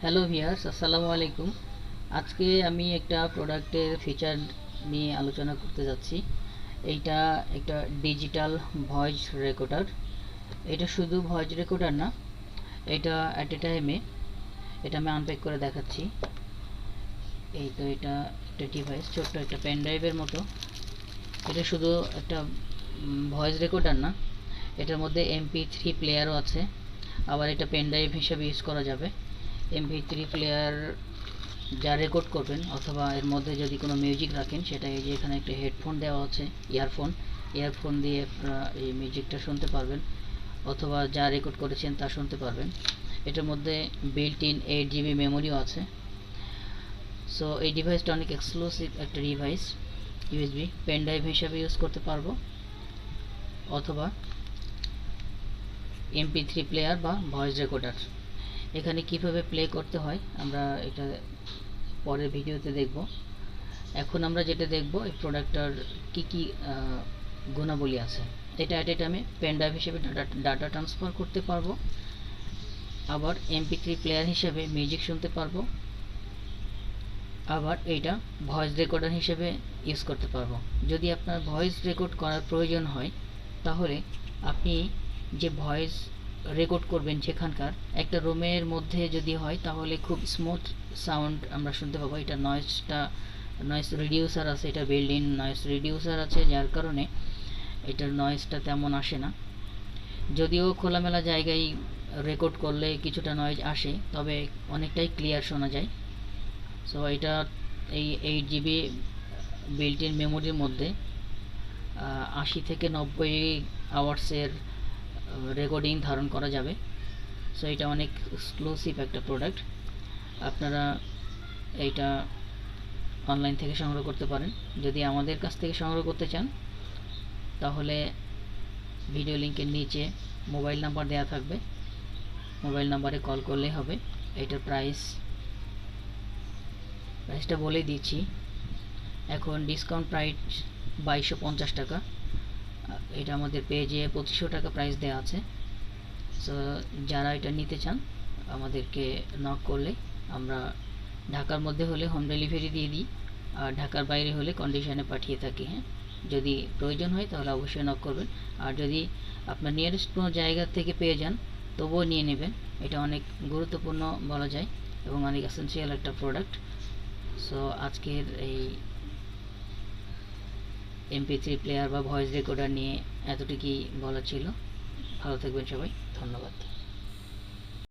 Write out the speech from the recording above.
Hello viewers, আসসালামু আলাইকুম। আজকে আমি একটা প্রোডাক্টের ফিচার নিয়ে আলোচনা করতে যাচ্ছি। এইটা একটা ডিজিটাল ভয়েস রেকর্ডার। এটা শুধু ভয়েস রেকর্ডার না, এটা অ্যাট এ টাইমে এটা আমি আনপ্যাক করে দেখাচ্ছি। এই তো এটা একটা ডিভাইস, ছোট্ট একটা পেন ড্রাইভের মতো। এটা শুধু একটা ভয়েস রেকর্ডার না, এটার মধ্যে MP3 প্লেয়ারও আছে। আবার এটা পেন ড্রাইভ হিসেবে ইউজ করা যাবে। MP3 প্লেয়ার যা রেকর্ড করবেন অথবা এর মধ্যে যদি কোনো মিউজিক রাখেন, সেটা এই যে এখানে একটা হেডফোন দেওয়া আছে, ইয়ারফোন দিয়ে আপনারা এই মিউজিকটা শুনতে পারবেন অথবা যা রেকর্ড করেছেন তা শুনতে পারবেন। এটার মধ্যে বিল্ট ইন 8 GB মেমোরিও আছে। সো এই ডিভাইসটা অনেক এক্সক্লুসিভ একটা ডিভাইস। USB পেন ড্রাইভ হিসাবে ইউজ করতে পারবো অথবা MP3 প্লেয়ার বা ভয়েস রেকর্ডার। এখানে কিভাবে প্লে করতে হয় আমরা এটা পরের ভিডিওতে দেখব। এখন আমরা যেটা দেখব, এই প্রোডাক্টটার কি কি গুণাবলী আছে। এটা অ্যাট এ টাইমে পেন ড্রাইভ হিসেবে ডাটা ট্রান্সফার করতে পারবো, আবার MP3 প্লেয়ার হিসেবে মিউজিক শুনতে পারবো, আবার এইটা ভয়েস রেকর্ডার হিসেবে ইউজ করতে পারবো। যদি আপনার ভয়েস রেকর্ড করার প্রয়োজন হয়, তাহলে আপনি যে ভয়েস রেকর্ড করবেন যেখানকার একটা রুমের মধ্যে যদি হয়, তাহলে খুব স্মুথ সাউন্ড আমরা শুনতে পাবো। এটা নয়েজ রিডিউসার আছে, এটা বিল্ড ইন নয়েজ রিডিউসার আছে, যার কারণে এটার নয়েজটা তেমন আসে না। যদিও খোলামেলা জায়গায় রেকর্ড করলে কিছুটা নয়েজ আসে, তবে অনেকটাই ক্লিয়ার শোনা যায়। সো এটা এই 8 GB বিল্ট ইন মেমোরির মধ্যে 80 থেকে 90 আওয়ার্সের রেকর্ডিং ধারণ করা যাবে। সো এটা অনেক এক্সক্লুসিভ একটা প্রোডাক্ট। আপনারা এইটা অনলাইন থেকে সংগ্রহ করতে পারেন। যদি আমাদের কাছ থেকে সংগ্রহ করতে চান, তাহলে ভিডিও লিঙ্কের নিচে মোবাইল নাম্বার দেওয়া থাকবে, মোবাইল নাম্বারে কল করলেই হবে। এটার প্রাইসটা বলে দিচ্ছি। এখন ডিসকাউন্ট প্রাইস 2250 টাকা। এটা আমাদের পেজে 2500 টাকা প্রাইস দেওয়া আছে। সো যারা এটা নিতে চান, আমাদেরকে নক করলে আমরা ঢাকার মধ্যে হলে হোম ডেলিভারি দিয়ে দিই, আর ঢাকার বাইরে হলে কন্ডিশনে পাঠিয়ে থাকি। হ্যাঁ, যদি প্রয়োজন হয় তাহলে অবশ্যই নক করবেন। আর যদি আপনার নিয়ারেস্ট কোনো জায়গা থেকে পেয়ে যান, তবুও নিয়ে নেবেন। এটা অনেক গুরুত্বপূর্ণ বলা যায় এবং অনেক এসেনশিয়াল একটা প্রোডাক্ট। সো আজকের এই MP3 প্লেয়ার বা ভয়েস রেকর্ডার নিয়ে এতটুকুই বলা ছিল। ভালো থাকবেন সবাই, ধন্যবাদ।